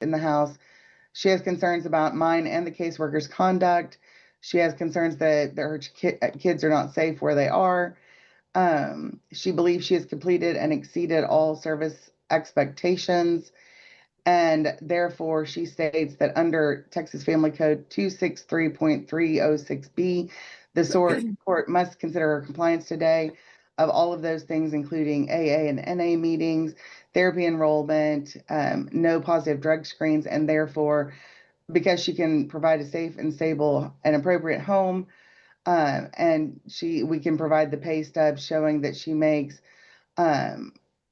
in the house. She has concerns about mine and the caseworker's conduct. She has concerns that her kids are not safe where they are. She believes she has completed and exceeded all service expectations. And therefore, she states that under Texas Family Code 263.306B, the court must consider her compliance today of all of those things, including AA and NA meetings, therapy enrollment, no positive drug screens, and therefore, because she can provide a safe and stable and appropriate home, and we can provide the pay stubs showing that she makes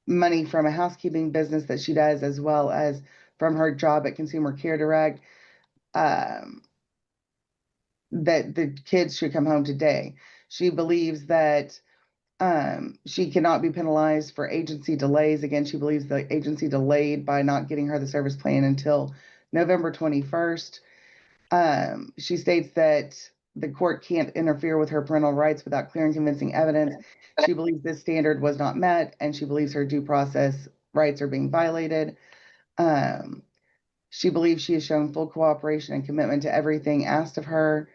money from a housekeeping business that she does, as well as from her job at Consumer Care Direct, that the kids should come home today. She believes that she cannot be penalized for agency delays. Again, she believes the agency delayed by not getting her the service plan until November 21st. She states that the court can't interfere with her parental rights without clear and convincing evidence. She believes this standard was not met, and she believes her due process rights are being violated. She believes she has shown full cooperation and commitment to everything asked of her.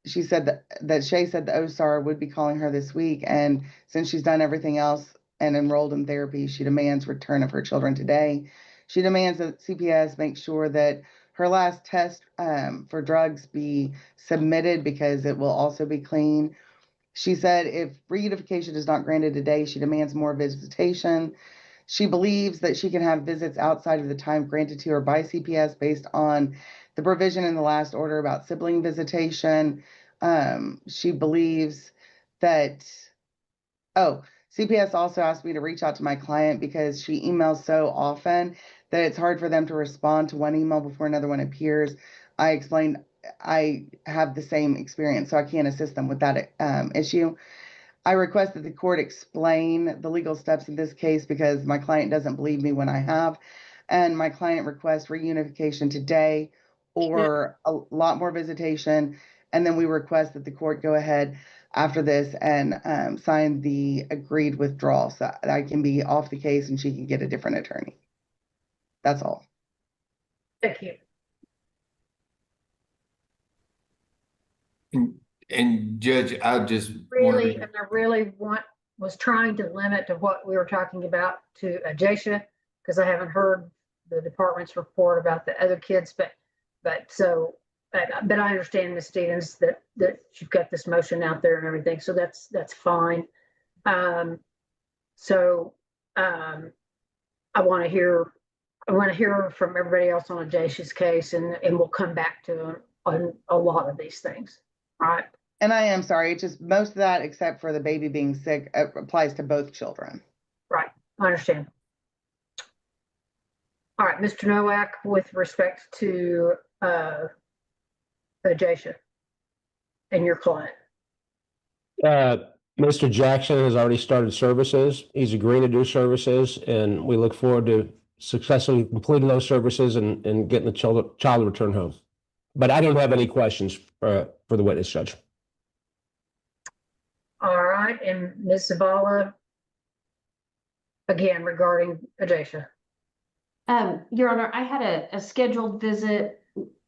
She said that Shay said the OSAR would be calling her this week, and since she's done everything else and enrolled in therapy, she demands return of her children today. She demands that CPS make sure that her last test for drugs be submitted because it will also be clean. She said if reunification is not granted today, she demands more visitation. She believes that she can have visits outside of the time granted to her by CPS based on the provision in the last order about sibling visitation. She believes that, CPS also asked me to reach out to my client because she emails so often that it's hard for them to respond to one email before another one appears. I explained I have the same experience, so I can't assist them with that issue. I request that the court explain the legal steps in this case because my client doesn't believe me when I have, and my client requests reunification today or a lot more visitation, and then we request that the court go ahead after this and sign the agreed withdrawal so I can be off the case and she can get a different attorney. That's all. Thank you. And Judge, I just was trying to limit to what we were talking about to Ajacia, because I haven't heard the department's report about the other kids, but I understand, Ms. Stevens, that you've got this motion out there and everything, so that's fine. I want to hear from everybody else on Ajacia's case, and we'll come back to on a lot of these things. All right. And I am sorry, it's just most of that, except for the baby being sick, applies to both children. Right, I understand. All right, Mr. Nowak, with respect to Ajacia and your client. Mr. Jackson has already started services. He's agreeing to do services, and we look forward to successfully completing those services and getting the child returned home. But I don't have any questions for the witness, Judge. All right, and Ms. Zavala, again, regarding Ajacia. Your Honor, I had a scheduled visit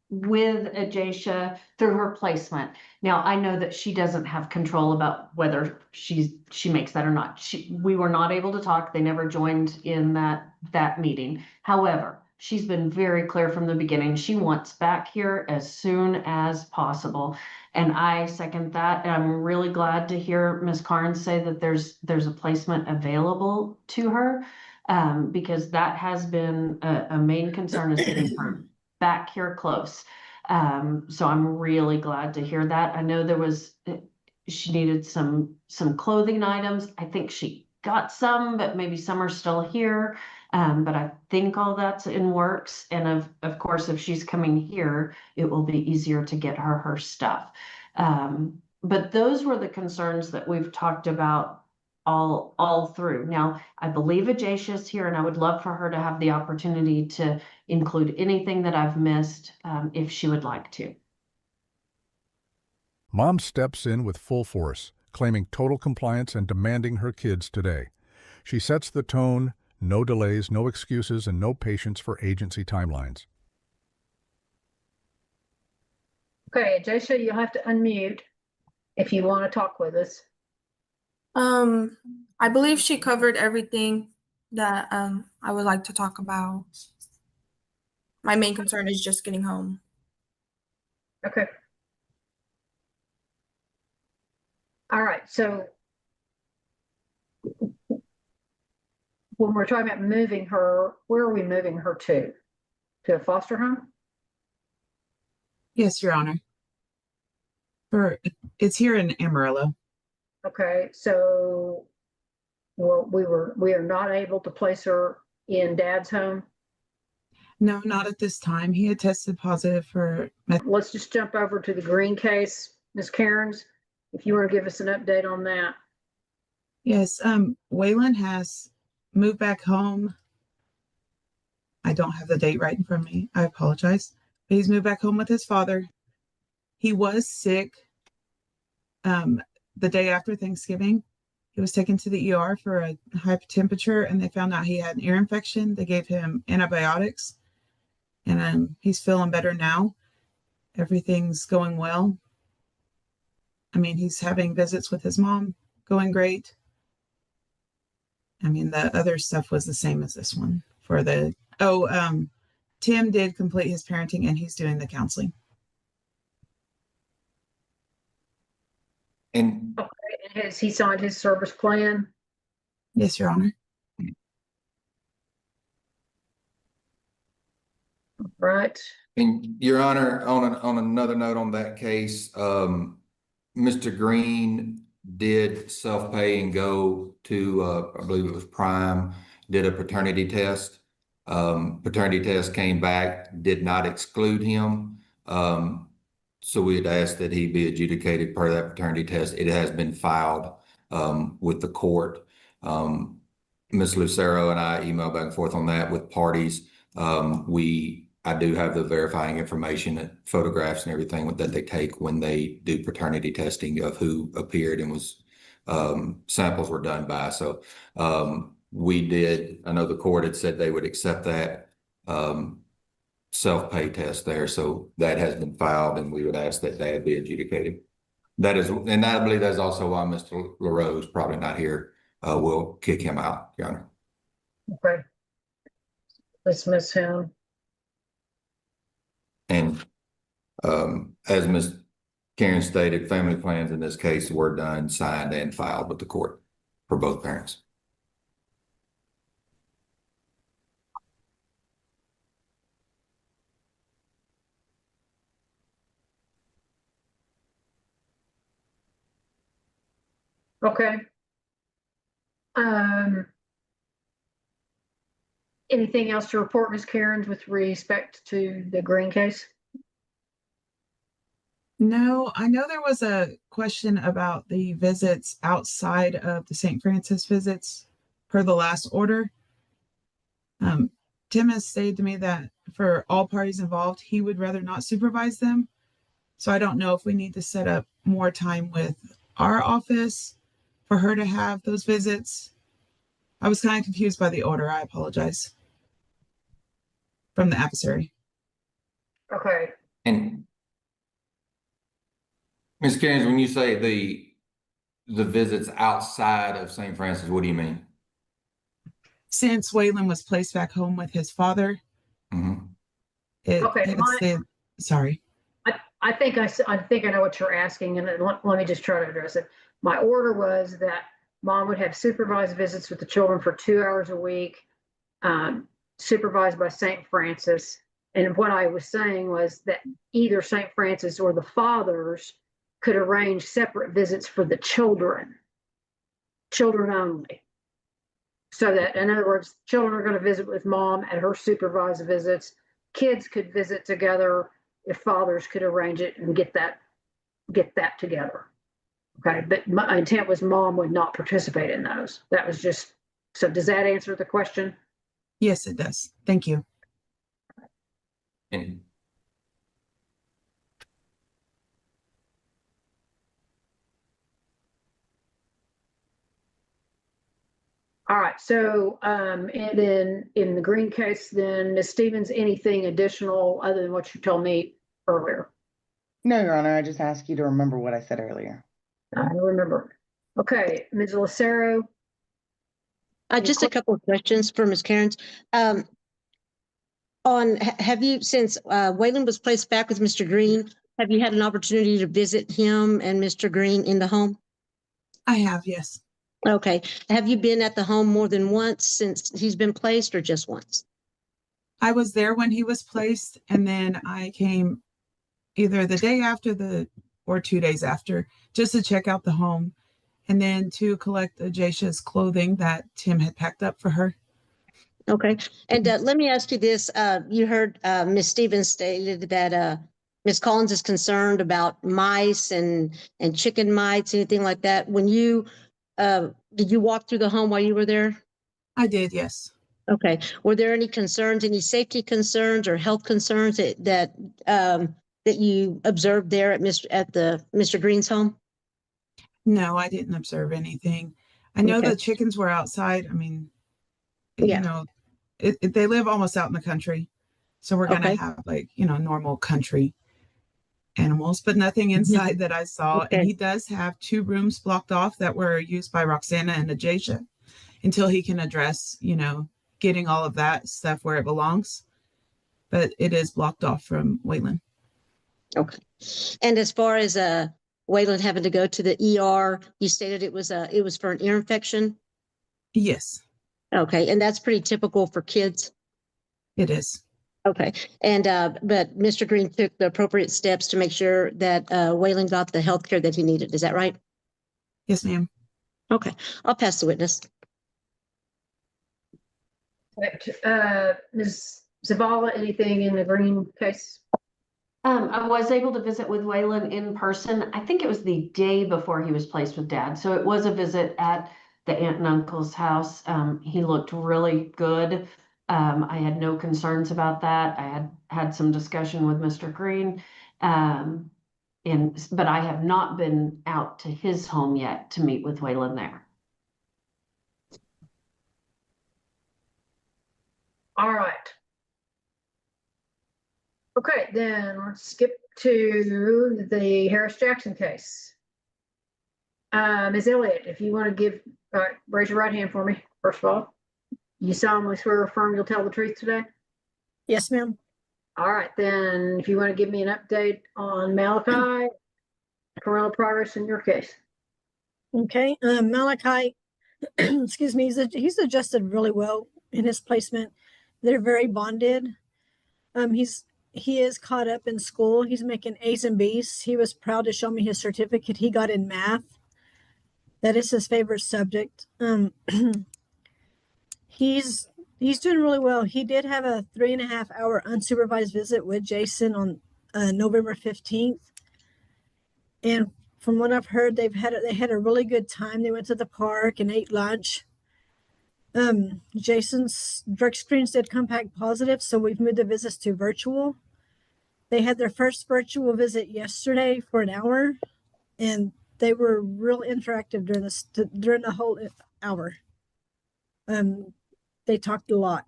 with Ajacia through her placement. Now, I know that she doesn't have control about whether she makes that or not. We were not able to talk. They never joined in that meeting. However, she's been very clear from the beginning. She wants back here as soon as possible. And I second that. And I'm really glad to hear Ms. Carnes say that there's a placement available to her, because that has been a main concern, is getting her back here close. So I'm really glad to hear that. I know she needed some clothing items. I think she got some, but maybe some are still here. But I think all that's in works. And of course, if she's coming here, it will be easier to get her stuff. But those were the concerns that we've talked about all through. Now, I believe Ajacia is here, and I would love for her to have the opportunity to include anything that I've missed, if she would like to. Mom steps in with full force, claiming total compliance and demanding her kids today. She sets the tone No delays, no excuses, and no patience for agency timelines. Okay, Jaisha, you'll have to unmute if you want to talk with us. I believe she covered everything that I would like to talk about. My main concern is just getting home. Okay. All right, so when we're talking about moving her, where are we moving her to? To a foster home? Yes, Your Honor. It's here in Amarillo. Okay, so we are not able to place her in Dad's home. No, not at this time. He had tested positive for Let's just jump over to the Green case, Ms. Cairns, if you want to give us an update on that. Yes, Waylon has moved back home. I don't have the date right in front of me. I apologize. But he's moved back home with his father. He was sick the day after Thanksgiving. He was taken to the ER for a high temperature and they found out he had an ear infection. They gave him antibiotics and he's feeling better now. Everything's going well. I mean, he's having visits with his mom, going great. I mean, the other stuff was the same as this one for the, Tim did complete his parenting and he's doing the counseling. And Okay, and has he signed his service plan? Yes, Your Honor. Right. And Your Honor, on another note on that case, Mr. Green did self-pay and go to, I believe it was Prime, did a paternity test. Paternity test came back, did not exclude him. So we had asked that he be adjudicated per that paternity test. It has been filed with the court. Ms. Lucero and I emailed back and forth on that with parties. I do have the verifying information, photographs and everything that they take when they do paternity testing of who appeared and was samples were done by. So we did, I know the court had said they would accept that self-pay test there. So that has been filed and we would ask that that be adjudicated. That is, and I believe that's also why Mr. LaRose probably not here. We'll kick him out, Your Honor. Okay. Dismiss him. And as Ms. Karen stated, family plans in this case were done, signed, and filed with the court for both parents. Okay. Anything else to report, Ms. Cairns, with respect to the Green case? No, I know there was a question about the visits outside of the St. Francis visits per the last order. Tim has stated to me that for all parties involved, he would rather not supervise them. So I don't know if we need to set up more time with our office for her to have those visits. I was kind of confused by the order. I apologize. From the adversary. Okay. And Ms. Karen, when you say the visits outside of St. Francis, what do you mean? Since Waylon was placed back home with his father, Okay, sorry. I think I know what you're asking, and let me just try to address it. My order was that mom would have supervised visits with the children for 2 hours a week, supervised by St. Francis. And what I was saying was that either St. Francis or the fathers could arrange separate visits for the children only. So that, in other words, children are going to visit with mom at her supervised visits. Kids could visit together if fathers could arrange it and get that together. Okay, but my intent was mom would not participate in those. That was just, so does that answer the question? Yes, it does. Thank you. And All All right, so, and then in the Green case, then Ms. Stevens, anything additional other than what you told me earlier? No, Your Honor, I just asked you to remember what I said earlier. I remember. Okay, Ms. Lucero, Just a couple of questions for Ms. Cairns. Have you, since Waylon was placed back with Mr. Green, have you had an opportunity to visit him and Mr. Green in the home? I have, yes. Okay. Have you been at the home more than once since he's been placed, or just once? I was there when he was placed, and then I came either the day after or 2 days after, just to check out the home, and then to collect Ajacia's clothing that Tim had packed up for her. Okay. And let me ask you this. You heard Ms. Stevens stated that Ms. Collins is concerned about mice and chicken mites, anything like that. When you did you walk through the home while you were there? I did, yes. Okay. Were there any concerns, any safety concerns or health concerns that you observed there at Mr. Green's home? No, I didn't observe anything. I know Okay. the chickens were outside. I mean, Yeah. you know, they live almost out in the country. So we're going to Okay. have like, normal country animals, but nothing inside that I saw. Okay. And he does have 2 rooms blocked off that were used by Roxana and Ajacia until he can address, getting all of that stuff where it belongs. But it is blocked off from Waylon. Okay. And as far as Waylon having to go to the ER, you stated it was for an ear infection. Yes, Okay, and that's pretty typical for kids. it is. Okay, and but Mr. Green took the appropriate steps to make sure that Waylon got the health care that he needed. Is that right? Yes, ma'am. Okay, I'll pass the witness. Ms. Zavala, anything in the Green case? I was able to visit with Waylon in person. I think it was the day before he was placed with Dad. So it was a visit at the aunt and uncle's house. He looked really good. I had no concerns about that. I had some discussion with Mr. Green. But I have not been out to his home yet to meet with Waylon there. All right. Okay, then let's skip to the Harris Jackson case. Ms. Elliott, if you want to give, raise your right hand for me, first of all. You solemnly swear or affirm you'll tell the truth today? Yes, ma'am. All right, then if you want to give me an update on Malachi, parental progress in your case. Okay, Malachi, excuse me, he's adjusted really well in his placement. They're very bonded. He is caught up in school. He's making A's and B's. He was proud to show me his certificate he got in math. That is his favorite subject. He's doing really well. He did have a 3.5-hour unsupervised visit with Jason on November 15th. And from what I've heard, they had a really good time. They went to the park and ate lunch. Jason's drug screens did come back positive, so we've moved the visits to virtual. They had their first virtual visit yesterday for an hour, and they were real interactive during the whole hour. They talked a lot.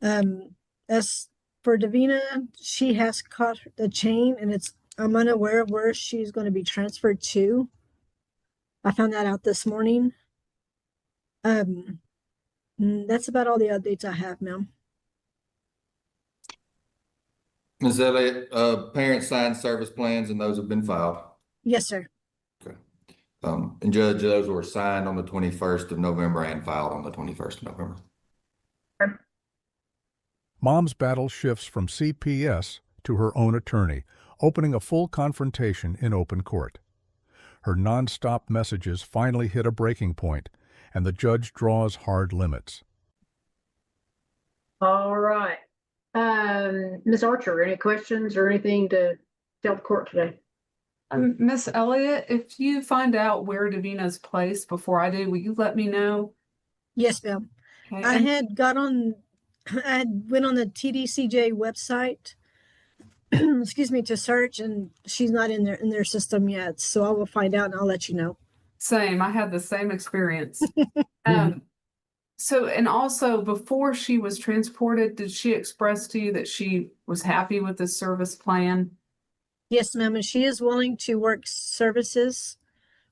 As for Davina, she has caught the chain, and I'm unaware of where she's going to be transferred to. I found that out this morning. That's about all the updates I have, ma'am. Ms. Elliott, parents signed service plans and those have been filed. Yes, sir. Okay. And Judge, those were signed on the 21st of November and filed on the 21st of November. Mom's battle shifts from CPS to her own attorney, opening a full confrontation in open court. Her nonstop messages finally hit a breaking point, and the judge draws hard limits. All right. Ms. Archer, any questions or anything to tell the court today? Miss Elliott, if you find out where Davina's placed before I do, will you let me know? Yes, ma'am. Okay. I went on the TDCJ website, excuse me, to search, and she's not in their system yet. So I will find out and I'll let you know. Same. I had the same experience. So, and also before she was transported, did she express to you that she was happy with the service plan? Yes, ma'am, and she is willing to work services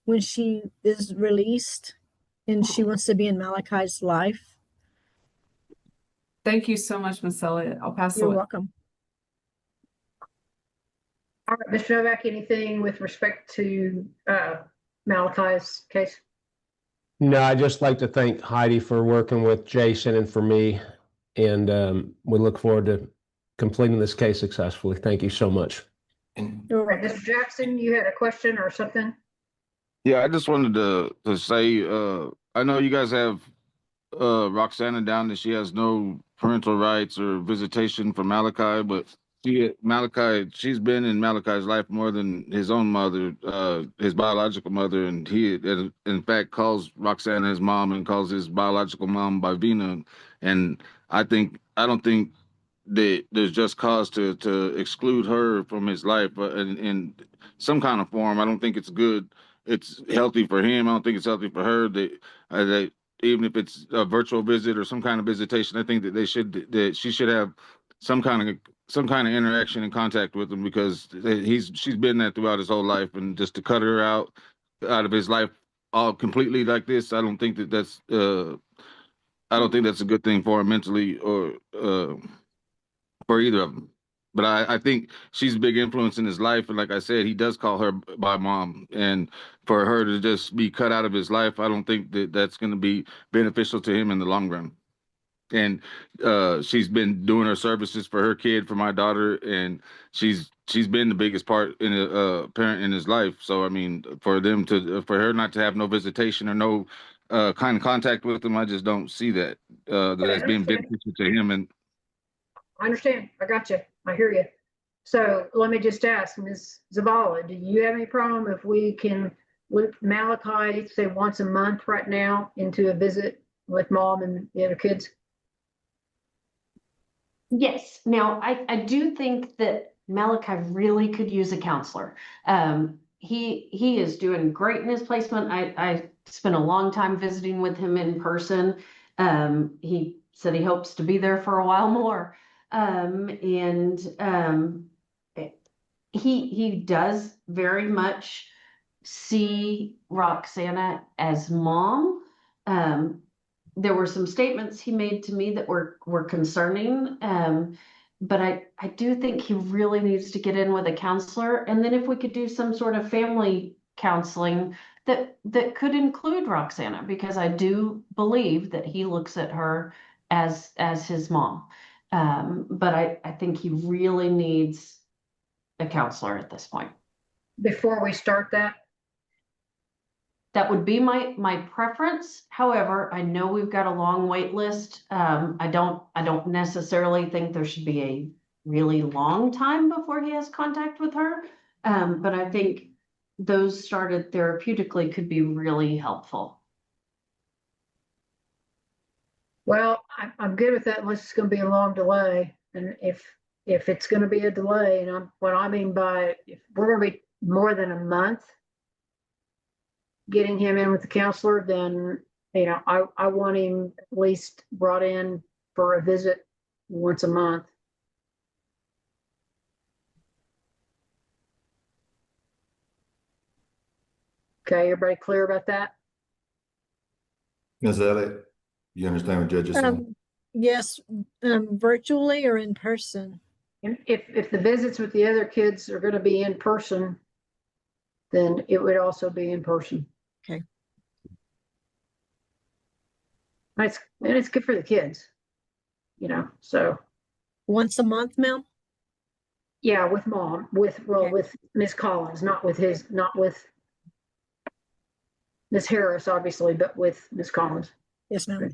when she is released, and she wants to be in Malachi's life. Thank you so much, Miss Elliott. I'll pass You're it. welcome. All right, Mr. Novak, anything with respect to Malachi's case? No, I'd just like to thank Heidi for working with Jason and for me. And we look forward to completing this case successfully. Thank you so much. And You're All right, welcome. Mr. Jackson, you had a question or something? Yeah, I just wanted to say, I know you guys have Roxana down that she has no parental rights or visitation for Malachi, but she's been in Malachi's life more than his own mother, his biological mother, and he in fact calls Roxana his mom and calls his biological mom Bivina. And I don't think that there's just cause to exclude her from his life in some kind of form. I don't think it's good. It's healthy for him. I don't think it's healthy for her. That even if it's a virtual visit or some kind of visitation, I think that she should have some kind of interaction and contact with him, because she's been there throughout his whole life, and just to cut her out of his life all completely like this, I don't think that's a good thing for him mentally, or for either of them. But I think she's a big influence in his life, and like I said, he does call her by mom, and for her to just be cut out of his life, I don't think that that's going to be beneficial to him in the long run. And she's been doing her services for her kid, for my daughter, and she's been the biggest part in a parent in his life. So I mean, for her not to have no visitation or no kind of contact with him, I just don't see that that's being beneficial to him. And I understand. I got you. I hear you. So let me just ask, Ms. Zavala, do you have any problem if we can loop Malachi, say once a month right now, into a visit with mom and the other kids? Yes. Now, I do think that Malachi really could use a counselor. He is doing great in his placement. I spent a long time visiting with him in person. He said he hopes to be there for a while more. He does very much see Roxana as mom. There were some statements he made to me that were concerning. But I do think he really needs to get in with a counselor. And then if we could do some sort of family counseling that could include Roxana, because I do believe that he looks at her as his mom. But I think he really needs a counselor at this point. Before we start that? That would be my preference. However, I know we've got a long wait list. I don't necessarily think there should be a really long time before he has contact with her. But I think those started therapeutically could be really helpful. Well, I'm good with that unless it's going to be a long delay. And if it's going to be a delay, and what I mean by if we're going to be more than a month getting him in with the counselor, then I want him at least brought in for a visit once a month. Okay, everybody clear about that? Ms. Elliott, you understand what Judge is saying? Yes, virtually or in person. And if the visits with the other kids are going to be in person, then it would also be in person. Okay. And it's good for the kids, so. Once a month, ma'am? Yeah, with mom, with Miss Collins, not with Miss Harris, obviously, but with Miss Collins. Yes, ma'am.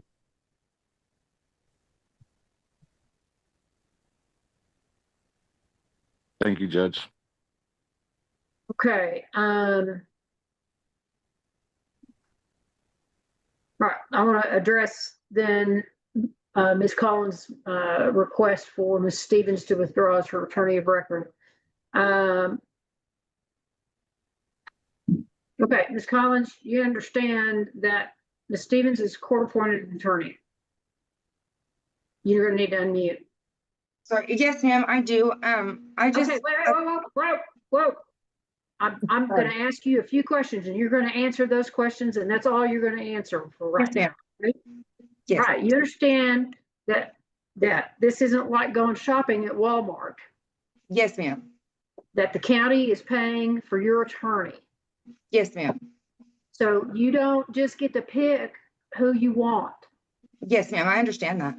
thank you, Judge. Okay, right, I want to address then Ms. Collins' request for Ms. Stevens to withdraw as her attorney of record. Okay, Ms. Collins, you understand that Ms. Stevens is court-appointed attorney. You're gonna need to unmute. Sorry, yes, ma'am, I do. I just. Okay, whoa. I'm gonna ask you a few questions and you're gonna answer those questions and that's all you're gonna answer for right now. Right? Yes. Right, you understand that this isn't like going shopping at Walmart. Yes, ma'am. That the county is paying for your attorney. Yes, ma'am. So you don't just get to pick who you want. Yes, ma'am, I understand that.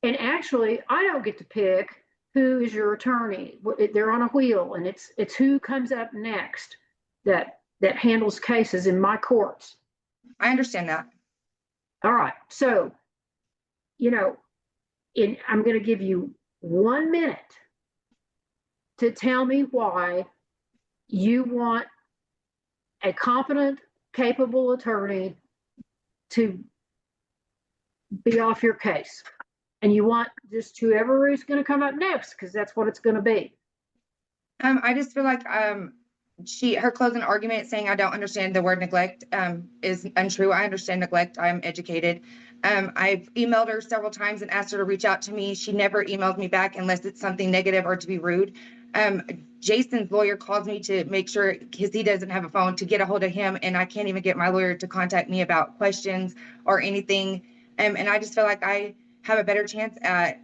And actually, I don't get to pick who is your attorney. They're on a wheel, and it's who comes up next that handles cases in my courts. I understand that. All right. So, I'm going to give you 1 minute to tell me why you want a competent, capable attorney to be off your case. And you want just whoever is going to come up next, because that's what it's going to be. I just feel like her closing argument saying I don't understand the word neglect is untrue. I understand neglect. I'm educated. I've emailed her several times and asked her to reach out to me. She never emailed me back unless it's something negative or to be rude. Jason's lawyer calls me to make sure, because he doesn't have a phone, to get a hold of him, and I can't even get my lawyer to contact me about questions or anything. And I just feel like I have a better chance at,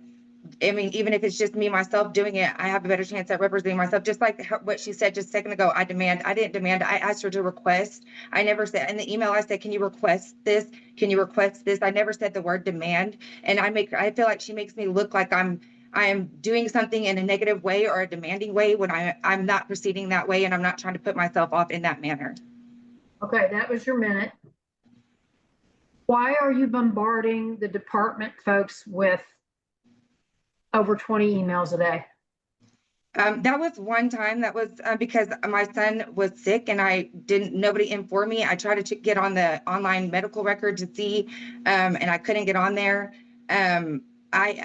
even if it's just me, myself doing it, I have a better chance at representing myself. Just like what she said just a second ago, I didn't demand, I asked her to request. I never said, in the email I said, can you request this? Can you request this? I never said the word demand. And I feel like she makes me look like I am doing something in a negative way or a demanding way when I'm not proceeding that way, and I'm not trying to put myself off in that manner. Okay, that was your minute. Why are you bombarding the department folks with over 20 emails a day? That was one time. That was because my son was sick and nobody informed me. I tried to get on the online medical record to see, and I couldn't get on there.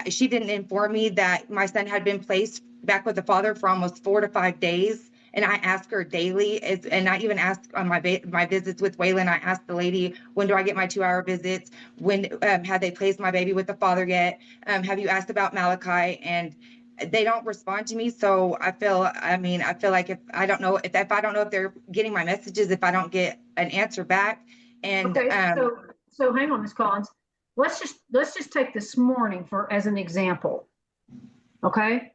She didn't inform me that my son had been placed back with the father for almost 4 to 5 days. And I ask her daily, and I even asked on my visits with Waylon, I asked the lady, when do I get my 2-hour visits? When have they placed my baby with the father yet? Have you asked about Malachi? And they don't respond to me. So I feel like if I don't know if they're getting my messages, if I don't get an answer back. And okay, so hang on, Ms. Collins. Let's just take this morning as an example. Okay.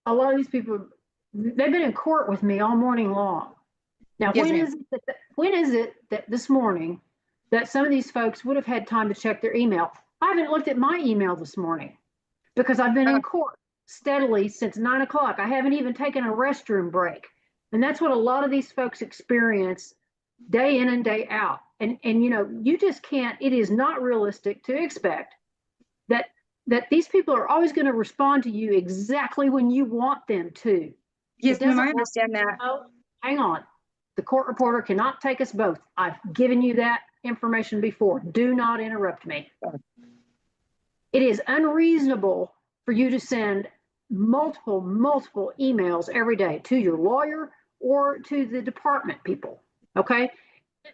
A lot of these people, they've been in court with me all morning long. Now, yes, when is it that this morning that some of these folks would have had time to check their email? I haven't looked at my email this morning because I've been in court steadily since 9 o'clock. I haven't even taken a restroom break. And that's what a lot of these folks experience day in and day out. And you just can't, it is not realistic to expect that these people are always going to respond to you exactly when you want them to. Yes, ma'am, I understand that. Oh, hang on. The court reporter cannot take us both. I've given you that information before. Do not interrupt me. It is unreasonable for you to send multiple emails every day to your lawyer or to the department people, okay?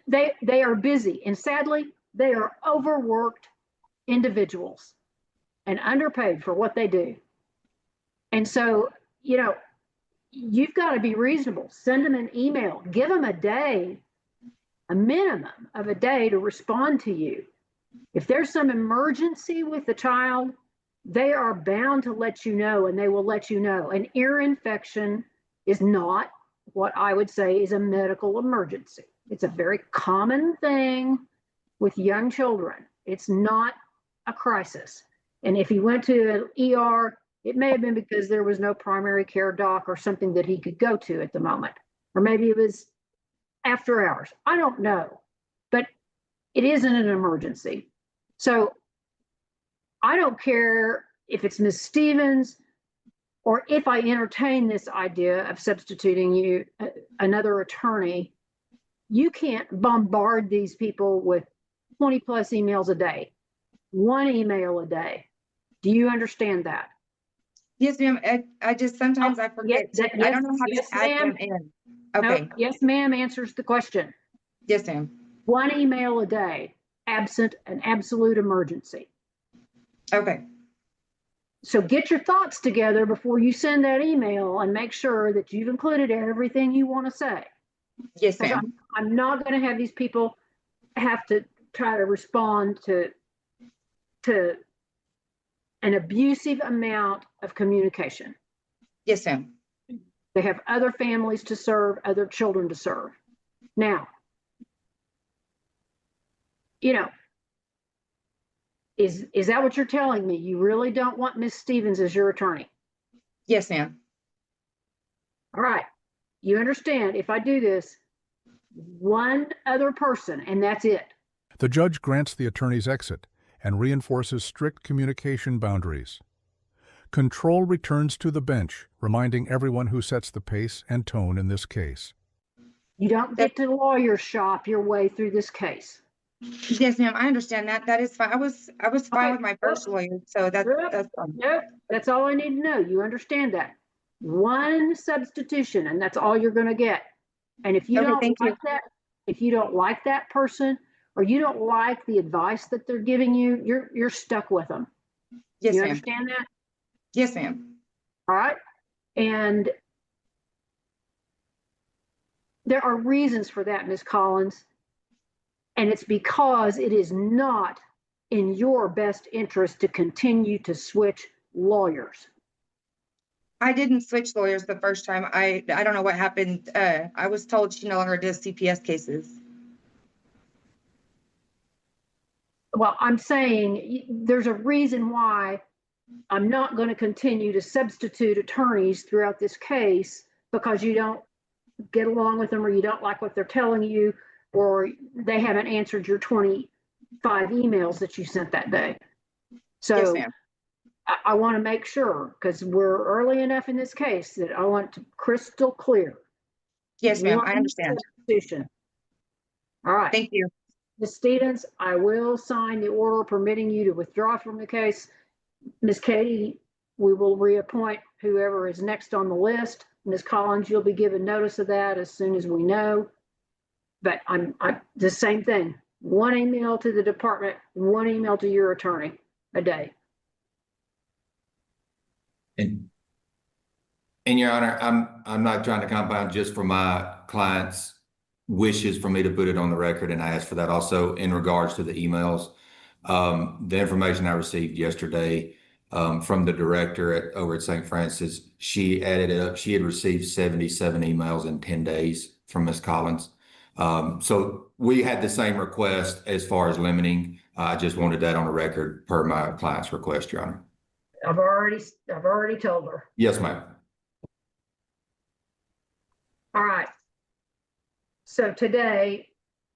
They are busy, and sadly, they are overworked individuals and underpaid for what they do. And so, you've got to be reasonable. Send them an email. Give them a minimum of a day to respond to you. If there's some emergency with the child, they are bound to let you know, and they will let you know. An ear infection is not what I would say is a medical emergency. It's a very common thing with young children. It's not a crisis. And if he went to an ER, it may have been because there was no primary care doc or something that he could go to at the moment. Or maybe it was after hours. I don't know. But it isn't an emergency. So I don't care if it's Ms. Stevens or if I entertain this idea of substituting you another attorney. You can't bombard these people with 20 plus emails a day, 1 email a day. Do you understand that? Yes, ma'am. I just sometimes I forget. I don't know how to add them in. Okay. Nope. Yes, ma'am answers the question. Yes, ma'am. 1 email a day, absent an absolute emergency. Okay. So get your thoughts together before you send that email and make sure that you've included everything you want to say. Yes, Because ma'am. I'm not going to have these people have to try to respond to an abusive amount of communication. Yes, ma'am. They have other families to serve, other children to serve. Now, you know, is that what you're telling me? You really don't want Miss Stevens as your attorney? Yes, ma'am. All right. You understand, if I do this, one other person, and that's it. The judge grants the attorney's exit and reinforces strict communication boundaries. Control returns to the bench, reminding everyone who sets the pace and tone in this case. You don't get to lawyer shop your way through this case. Yes, ma'am. I understand that. That is fine. I was fine with my first lawyer, so that's fine. Yep, that's all I need to know. You understand that. One substitution, and that's all you're going to get. And if you don't like that, if you don't like that person, or you don't like the advice that they're giving you, you're stuck with them. Yes, you ma'am. understand that? Yes, ma'am. All right. And there are reasons for that, Ms. Collins. And it's because it is not in your best interest to continue to switch lawyers. I didn't switch lawyers the first time. I don't know what happened. I was told she no longer does CPS cases. Well, I'm saying there's a reason why I'm not going to continue to substitute attorneys throughout this case, because you don't get along with them, or you don't like what they're telling you, or they haven't answered your 25 emails that you sent that day. So yes, ma'am. I want to make sure, because we're early enough in this case, that I want to crystal clear. Yes, ma'am. I understand. All right. Thank you. Ms. Stevens, I will sign the order permitting you to withdraw from the case. Ms. Katie, we will reappoint whoever is next on the list. Ms. Collins, you'll be given notice of that as soon as we know. But I'm the same thing. 1 email to the department, 1 email to your attorney a day. And Your Honor, I'm not trying to compound just for my client's wishes for me to put it on the record, and I asked for that also in regards to the emails. The information I received yesterday from the director over at St. Francis, she added it up. She had received 77 emails in 10 days from Ms. Collins. So we had the same request as far as limiting. I just wanted that on the record per my client's request, Your Honor. I've already told her. Yes, ma'am. All right. So today,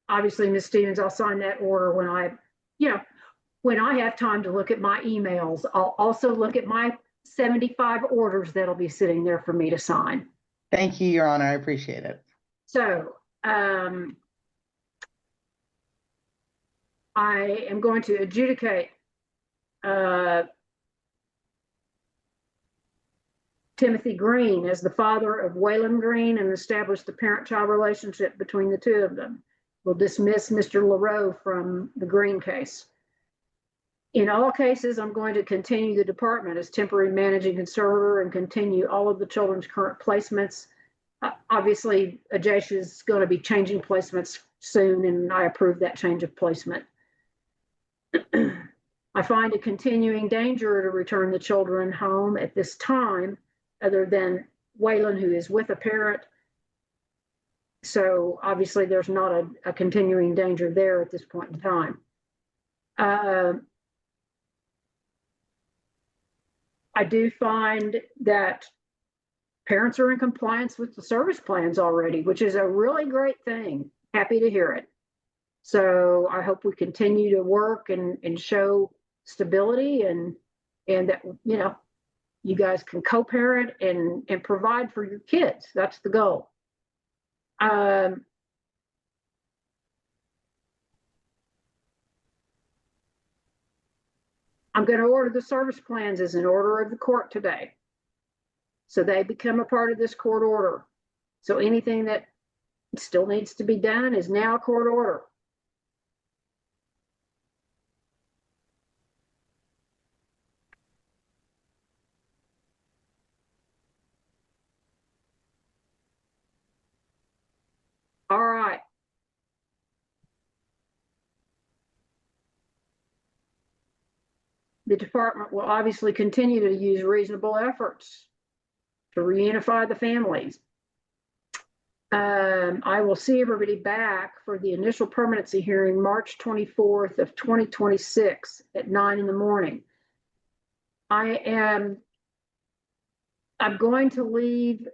obviously, Ms. Stevens, I'll sign that order when I have time to look at my emails. I'll also look at my 75 orders that'll be sitting there for me to sign. Thank you, Your Honor. I appreciate it. So I am going to adjudicate Timothy Green as the father of Waylon Green and establish the parent-child relationship between the two of them. We'll dismiss Mr. LaRoe from the Green case. In all cases, I'm going to continue the department as temporary managing conservator and continue all of the children's current placements. Obviously, Ajacia is going to be changing placements soon, and I approve that change of placement. I find a continuing danger to return the children home at this time, other than Waylon, who is with a parent. So obviously there's not a continuing danger there at this point in time. I do find that parents are in compliance with the service plans already, which is a really great thing. Happy to hear it. So I hope we continue to work and show stability and that, you guys can co-parent and provide for your kids. That's the goal. I'm going to order the service plans as an order of the court today. So they become a part of this court order. So anything that still needs to be done is now a court order. All right. The department will obviously continue to use reasonable efforts to reunify the families. I will see everybody back for the initial permanency hearing March 24th of 2026 at 9 in the morning. I'm going to leave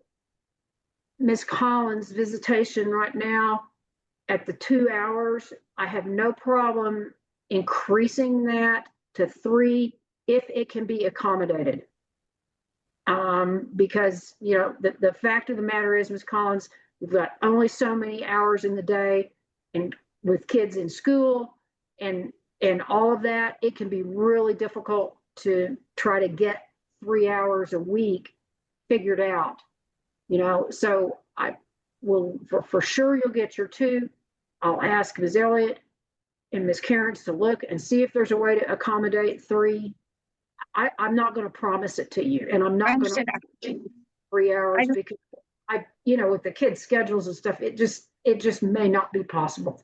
Ms. Collins' visitation right now at the 2 hours. I have no problem increasing that to 3 if it can be accommodated. Because, you know, the fact of the matter is, Ms. Collins, we've got only so many hours in the day, and with kids in school and all of that, it can be really difficult to try to get 3 hours a week figured out, you know. So I will, for sure, you'll get your 2. I'll ask Ms. Elliott and Ms. Cairns to look and see if there's a way to accommodate 3. I'm not going to promise it to you, and I'm not going to 3 hours because you know, with the kids' schedules and stuff, it just may not be possible.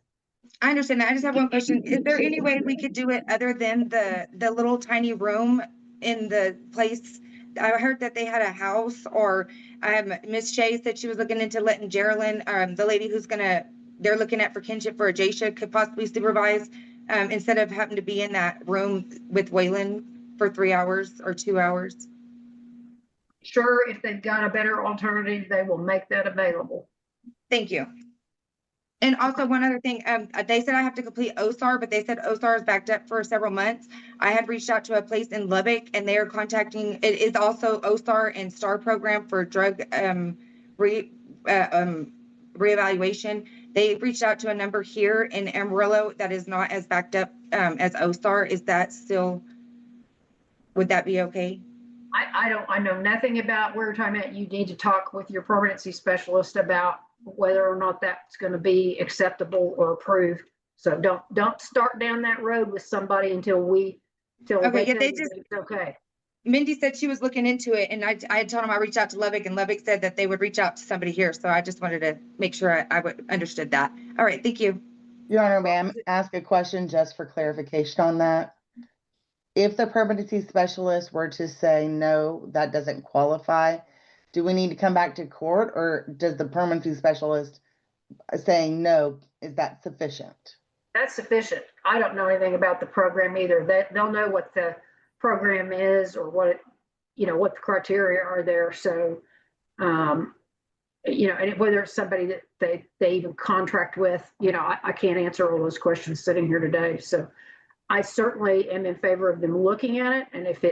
I understand that. I just have one question. Is there any way we could do it other than the little tiny room in the place? I heard that they had a house, or Miss Shea said she was looking into letting Geraldine, the lady who's they're looking at for kinship for Ajacia, could possibly supervise instead of having to be in that room with Waylon for 3 hours or 2 hours. Sure, if they've got a better alternative, they will make that available. Thank you. And also one other thing, they said I have to complete OSAR, but they said OSAR is backed up for several months. I had reached out to a place in Lubbock, and they are contacting, it is also OSAR and STAR program for drug reevaluation. They reached out to a number here in Amarillo that is not as backed up as OSAR. Is that still, would that be okay? I know nothing about where you're talking about. You need to talk with your permanency specialist about whether or not that's going to be acceptable or approved. So don't start down that road with somebody until they tell you it's okay. Mindy said she was looking into it, and I had told them I reached out to Lubbock, and Lubbock said that they would reach out to somebody here. So I just wanted to make sure I understood that. All right, thank you. Your Honor, may I ask a question just for clarification on that? If the permanency specialist were to say, no, that doesn't qualify, do we need to come back to court, or does the permanency specialist saying no, is that sufficient? That's sufficient. I don't know anything about the program either. They'll know what the program is or what what the criteria are there. So, you know, and whether it's somebody that they even contract with, you know, I can't answer all those questions sitting here today. So I certainly am in favor of them looking at it. And if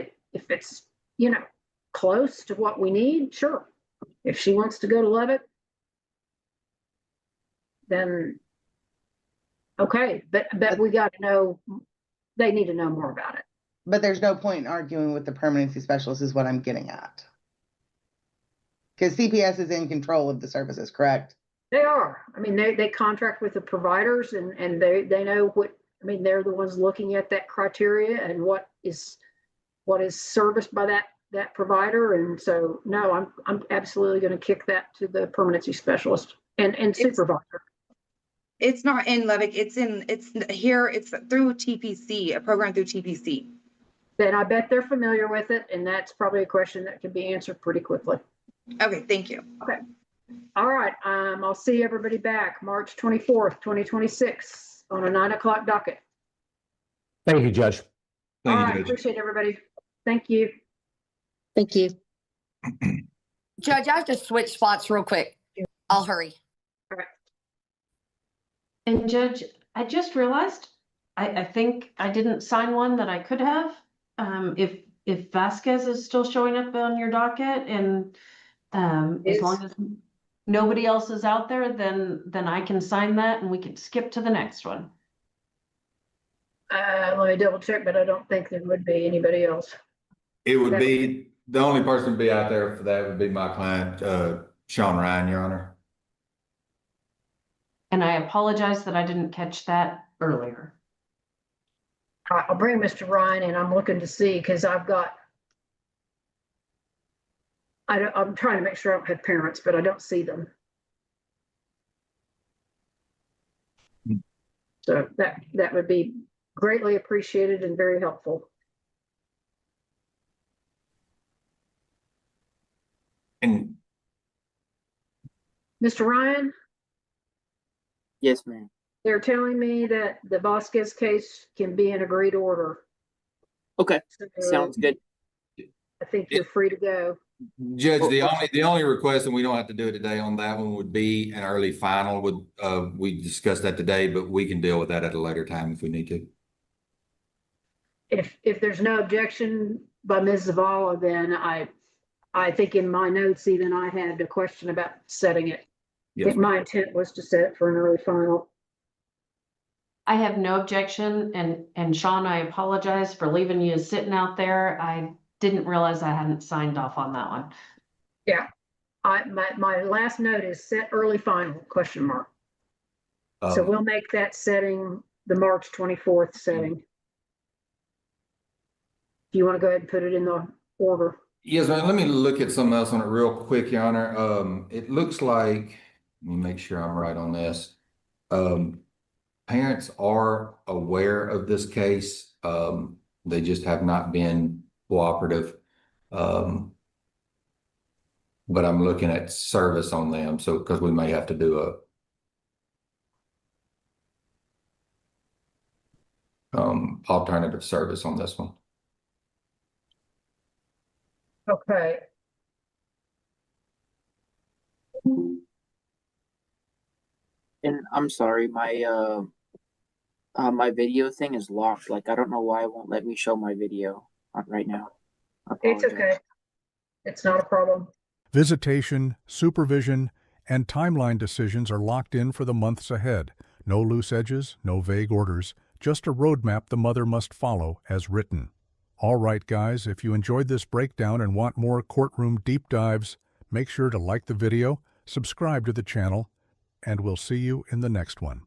it's, you know, close to what we need, sure. If she wants to go to Lubbock, then okay. But we got to know, they need to know more about it. But there's no point in arguing with the permanency specialist is what I'm getting at. Because CPS is in control of the services, correct? They are. I mean, they contract with the providers, and they know what, I mean, they're the ones looking at that criteria and what is serviced by that provider. And so, no, I'm absolutely going to kick that to the permanency specialist and supervisor. It's not in Lubbock. It's here. It's through TPC, a program through TPC. Then I bet they're familiar with it, and that's probably a question that can be answered pretty quickly. Okay, thank you. Okay. All right. I'll see everybody back March 24th, 2026 on a 9 o'clock docket. Thank you, Judge. All right. Appreciate everybody. Thank you. Thank you. Judge, I have to switch spots real quick. I'll hurry. All right. And Judge, I just realized, I think I didn't sign one that I could have. If Vasquez is still showing up on your docket, and as long as nobody else is out there, then I can sign that and we can skip to the next one. Let me double check, but I don't think there would be anybody else. It would be, the only person to be out there for that would be my client, Sean Ryan, Your Honor. And I apologize that I didn't catch that earlier. I'll bring Mr. Ryan and I'm looking to see, because I'm trying to make sure I don't have parents, but I don't see them. So that would be greatly appreciated and very helpful. And Mr. Ryan, Yes, ma'am. they're telling me that the Vasquez case can be in agreed order. Okay, So sounds good. I think you're free to go. Judge, the only request, and we don't have to do it today on that one, would be an early final. We discussed that today, but we can deal with that at a later time if we need to. If there's no objection by Ms. Zavala, then I think in my notes, even I had a question about setting it. I think my intent was to set it for an early final. I have no objection, and Sean, I apologize for leaving you sitting out there. I didn't realize I hadn't signed off on that one. Yeah, my last note is set early final, question mark. So we'll make that setting the March 24th setting. Do you want to go ahead and put it in the order? Yes, ma'am. Let me look at something else on it real quick, Your Honor. It looks like, let me make sure I'm right on this. Parents are aware of this case. They just have not been cooperative. But I'm looking at service on them, so because we may have to do a alternative service on this one. Okay. And I'm sorry, my my video thing is locked. Like I don't know why it won't let me show my video right now. It's okay. It's not a problem. Visitation, supervision, and timeline decisions are locked in for the months ahead. No loose edges, no vague orders, just a roadmap the mother must follow as written. All right, guys, if you enjoyed this breakdown and want more courtroom deep dives, make sure to like the video, subscribe to the channel, and we'll see you in the next one.